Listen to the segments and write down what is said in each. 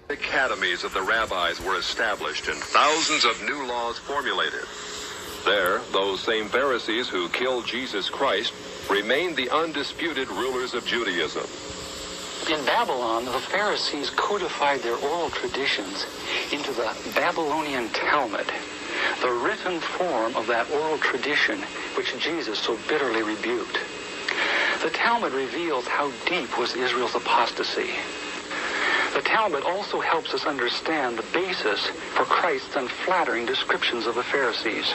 Academies of the rabbis were established and thousands of new laws formulated. There, those same Pharisees who killed Jesus Christ remained the undisputed rulers of Judaism. In Babylon, the Pharisees codified their oral traditions into the Babylonian Talmud, the written form of that oral tradition which Jesus so bitterly rebuked. The Talmud reveals how deep was Israel's apostasy. The Talmud also helps us understand the basis for Christ's unflattering descriptions of the Pharisees.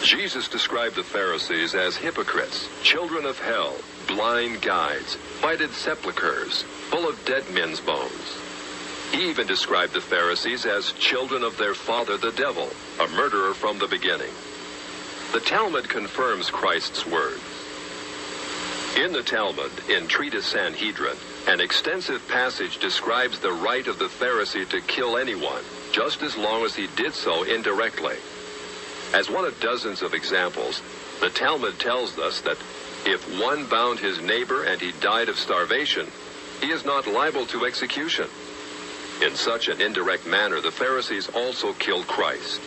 Jesus described the Pharisees as hypocrites, children of hell, blind guides, whited sepulchres, full of dead men's bones. He even described the Pharisees as children of their father the devil, a murderer from the beginning. The Talmud confirms Christ's words. In the Talmud, in Treatise Sanhedrin, an extensive passage describes the right of the Pharisee to kill anyone, just as long as he did so indirectly. As one of dozens of examples, the Talmud tells us that if one bound his neighbor and he died of starvation, he is not liable to execution. In such an indirect manner, the Pharisees also killed Christ.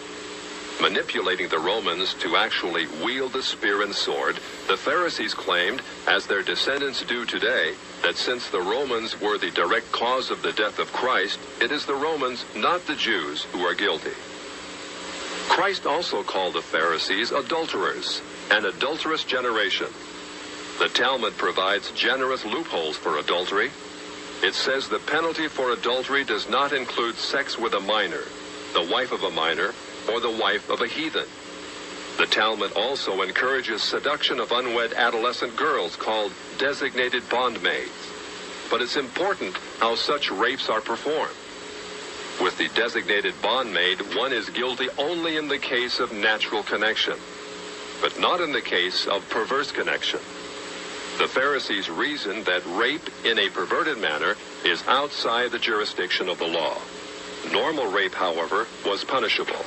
Manipulating the Romans to actually wield the spear and sword, the Pharisees claimed, as their descendants do today, that since the Romans were the direct cause of the death of Christ, it is the Romans, not the Jews, who are guilty. Christ also called the Pharisees adulterers, an adulterous generation. The Talmud provides generous loopholes for adultery. It says the penalty for adultery does not include sex with a minor, the wife of a minor, or the wife of a heathen. The Talmud also encourages seduction of unwed adolescent girls called designated bondmaids. But it's important how such rapes are performed. With the designated bondmaid, one is guilty only in the case of natural connection, but not in the case of perverse connection. The Pharisees reasoned that rape in a perverted manner is outside the jurisdiction of the law. Normal rape, however, was punishable.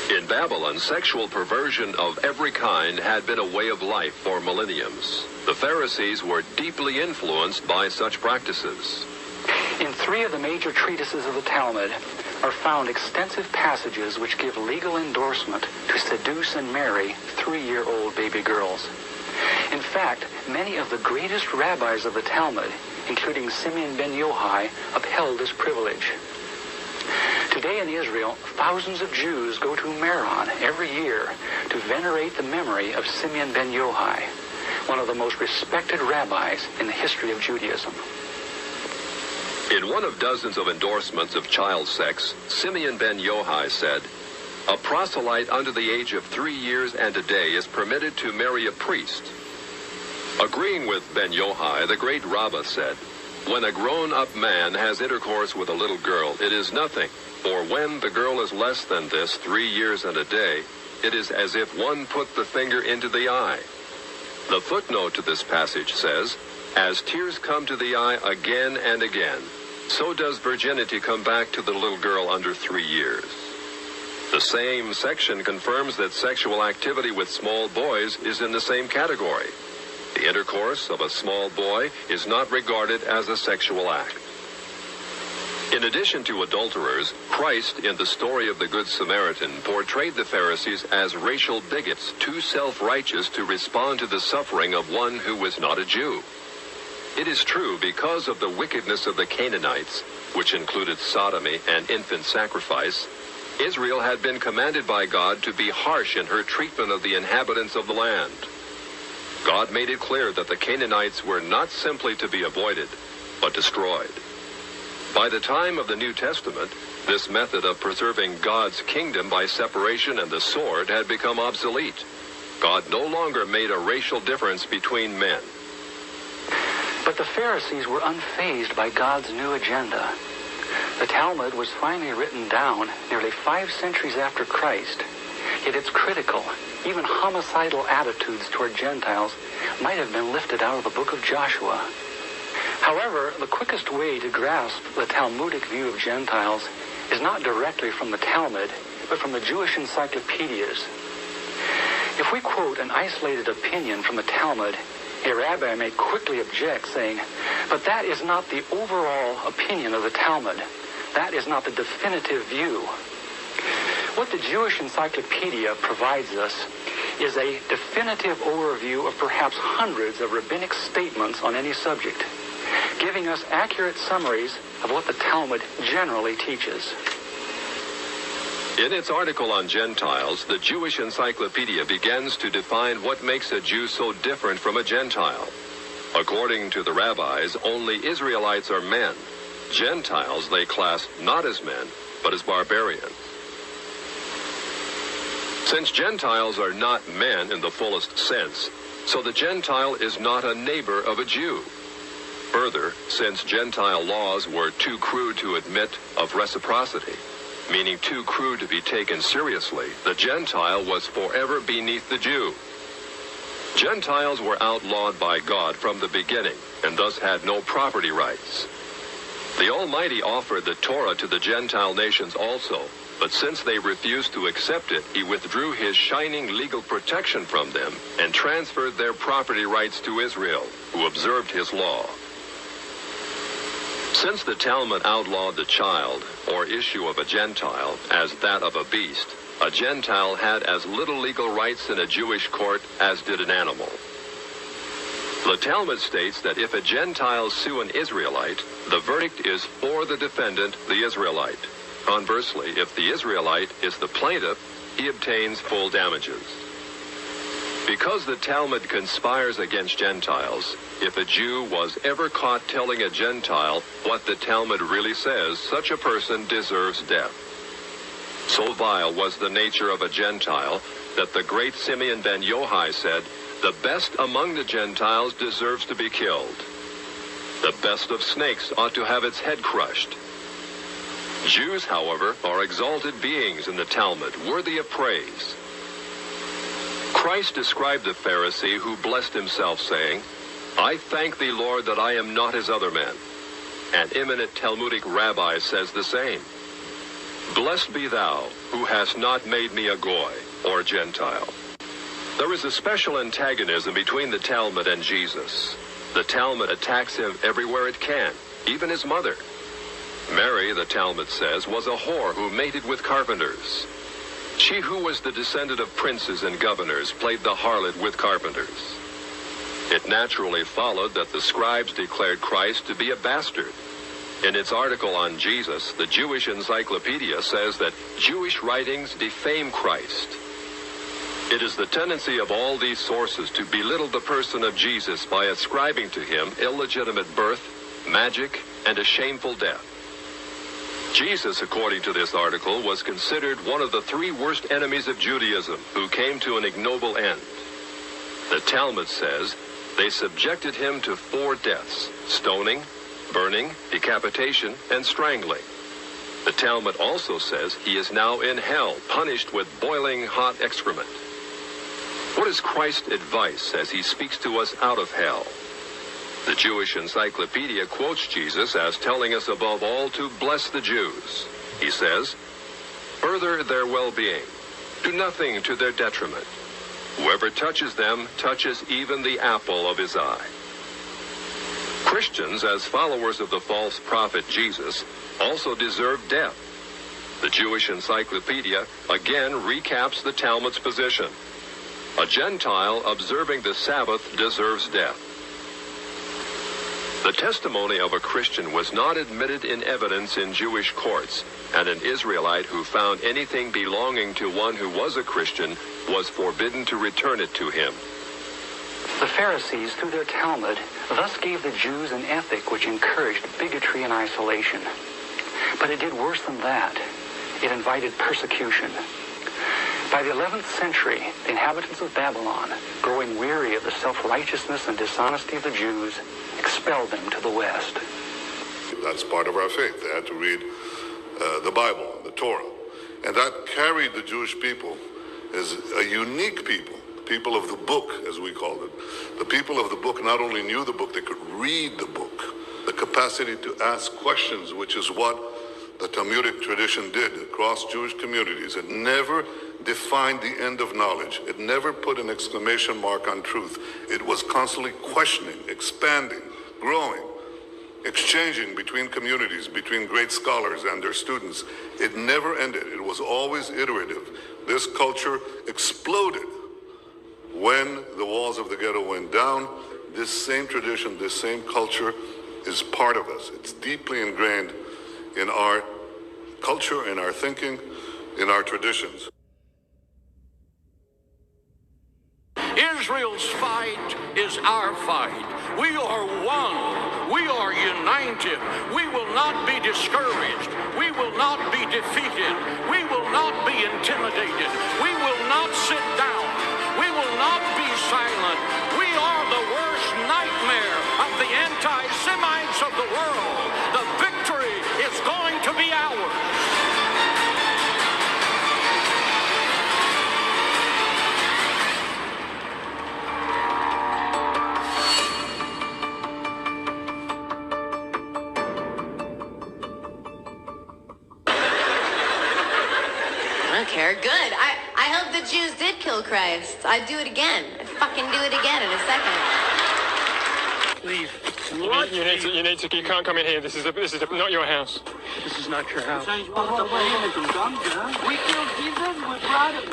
In Babylon, sexual perversion of every kind had been a way of life for millenniums. The Pharisees were deeply influenced by such practices. In 3 of the major treatises of the Talmud are found extensive passages which give legal endorsement to seduce and marry 3-year-old baby girls. In fact, many of the greatest rabbis of the Talmud, including Simeon ben Yochai, upheld this privilege. Today in Israel, thousands of Jews go to Meron every year to venerate the memory of Simeon ben Yochai, one of the most respected rabbis in the history of Judaism. In one of dozens of endorsements of child sex, Simeon ben Yochai said, "A proselyte under the age of 3 years and a day is permitted to marry a priest." Agreeing with ben Yochai, the great Rabbah said, "When a grown-up man has intercourse with a little girl, it is nothing, for when the girl is less than this, 3 years and a day, it is as if one put the finger into the eye." The footnote to this passage says, "As tears come to the eye again and again, so does virginity come back to the little girl under 3 years." The same section confirms that sexual activity with small boys is in the same category. The intercourse of a small boy is not regarded as a sexual act. In addition to adulterers, Christ, in the story of the Good Samaritan, portrayed the Pharisees as racial bigots, too self-righteous to respond to the suffering of one who was not a Jew. It is true, because of the wickedness of the Canaanites, which included sodomy and infant sacrifice, Israel had been commanded by God to be harsh in her treatment of the inhabitants of the land. God made it clear that the Canaanites were not simply to be avoided, but destroyed. By the time of the New Testament, this method of preserving God's kingdom by separation and the sword had become obsolete. God no longer made a racial difference between men. But the Pharisees were unfazed by God's new agenda. The Talmud was finally written down nearly 5 centuries after Christ, yet its critical, even homicidal attitudes toward Gentiles might have been lifted out of the book of Joshua. However, the quickest way to grasp the Talmudic view of Gentiles is not directly from the Talmud, but from the Jewish encyclopedias. If we quote an isolated opinion from the Talmud, a rabbi may quickly object, saying, But that is not the overall opinion of the Talmud. That is not the definitive view. What the Jewish Encyclopedia provides us is a definitive overview of perhaps hundreds of rabbinic statements on any subject, giving us accurate summaries of what the Talmud generally teaches. In its article on Gentiles, the Jewish Encyclopedia begins to define what makes a Jew so different from a Gentile. According to the rabbis, only Israelites are men. Gentiles they class not as men, but as barbarians. Since Gentiles are not men in the fullest sense, so the Gentile is not a neighbor of a Jew. Further, since Gentile laws were too crude to admit of reciprocity, meaning too crude to be taken seriously, the Gentile was forever beneath the Jew. Gentiles were outlawed by God from the beginning, and thus had no property rights. The Almighty offered the Torah to the Gentile nations also, but since they refused to accept it, he withdrew his shining legal protection from them and transferred their property rights to Israel, who observed his law. Since the Talmud outlawed the child, or issue of a Gentile, as that of a beast, a Gentile had as little legal rights in a Jewish court as did an animal. The Talmud states that if a Gentile sue an Israelite, the verdict is for the defendant, the Israelite. Conversely, if the Israelite is the plaintiff, he obtains full damages. Because the Talmud conspires against Gentiles, if a Jew was ever caught telling a Gentile what the Talmud really says, such a person deserves death. So vile was the nature of a Gentile that the great Simeon ben Yochai said, "The best among the Gentiles deserves to be killed. The best of snakes ought to have its head crushed." Jews, however, are exalted beings in the Talmud, worthy of praise. Christ described the Pharisee who blessed himself, saying, "I thank thee, Lord, that I am not as other men." An eminent Talmudic rabbi says the same. "Blessed be thou, who hast not made me a Goy, or Gentile." There is a special antagonism between the Talmud and Jesus. The Talmud attacks him everywhere it can, even his mother. Mary, the Talmud says, was a whore who mated with carpenters. She who was the descendant of princes and governors played the harlot with carpenters. It naturally followed that the scribes declared Christ to be a bastard. In its article on Jesus, the Jewish Encyclopedia says that Jewish writings defame Christ. It is the tendency of all these sources to belittle the person of Jesus by ascribing to him illegitimate birth, magic, and a shameful death. Jesus, according to this article, was considered one of the three worst enemies of Judaism who came to an ignoble end. The Talmud says they subjected him to 4 deaths: stoning, burning, decapitation, and strangling. The Talmud also says he is now in hell, punished with boiling hot excrement. What is Christ's advice as he speaks to us out of hell? The Jewish Encyclopedia quotes Jesus as telling us above all to bless the Jews. He says, "Further their well-being. Do nothing to their detriment. Whoever touches them touches even the apple of his eye." Christians, as followers of the false prophet Jesus, also deserve death. The Jewish Encyclopedia again recaps the Talmud's position. A Gentile observing the Sabbath deserves death. The testimony of a Christian was not admitted in evidence in Jewish courts, and an Israelite who found anything belonging to one who was a Christian was forbidden to return it to him. The Pharisees, through their Talmud, thus gave the Jews an ethic which encouraged bigotry and isolation. But it did worse than that. It invited persecution. By the 11th century, the inhabitants of Babylon, growing weary of the self-righteousness and dishonesty of the Jews, expelled them to the west. That's part of our faith. They had to read the Bible, the Torah. And that carried the Jewish people as a unique people of the book, as we called it. The people of the book not only knew the book, they could read the book. The capacity to ask questions, which is what the Talmudic tradition did across Jewish communities. It never defined the end of knowledge. It never put an exclamation mark on truth. It was constantly questioning, expanding, growing. exchanging between communities, between great scholars and their students. It never ended. It was always iterative. This culture exploded when the walls of the ghetto went down. This same tradition, this same culture is part of us. It's deeply ingrained in our culture, in our thinking, in our traditions. Israel's fight is our fight. We are one. We are united. We will not be discouraged. We will not be defeated. We will not be intimidated. We will not sit down. We will not be silent. We are the worst nightmare of the anti-Semites of the world. The victory is going to be ours. Good. I hope the Jews did kill Christ. I'd do it again. I'd fucking do it again in a second. Please. You can't come in here. This is not your house. This is not your house. We killed Jesus. We're proud of it.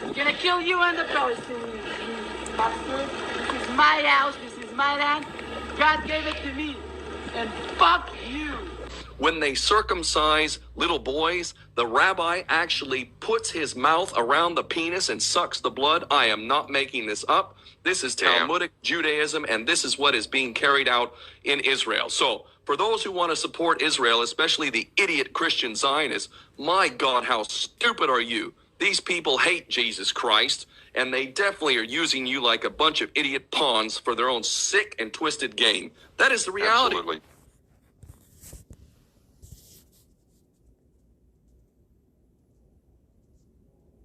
We're gonna kill you and the Palestinians. Bastard. This is my house. This is my land. God gave it to me. And fuck you. When they circumcise little boys, the rabbi actually puts his mouth around the penis and sucks the blood. I am not making this up. This is Talmudic Judaism, and this is what is being carried out in Israel. So, for those who want to support Israel, especially the idiot Christian Zionists, my God, how stupid are you? These people hate Jesus Christ, and they definitely are using you like a bunch of idiot pawns for their own sick and twisted game. That is the reality. Absolutely.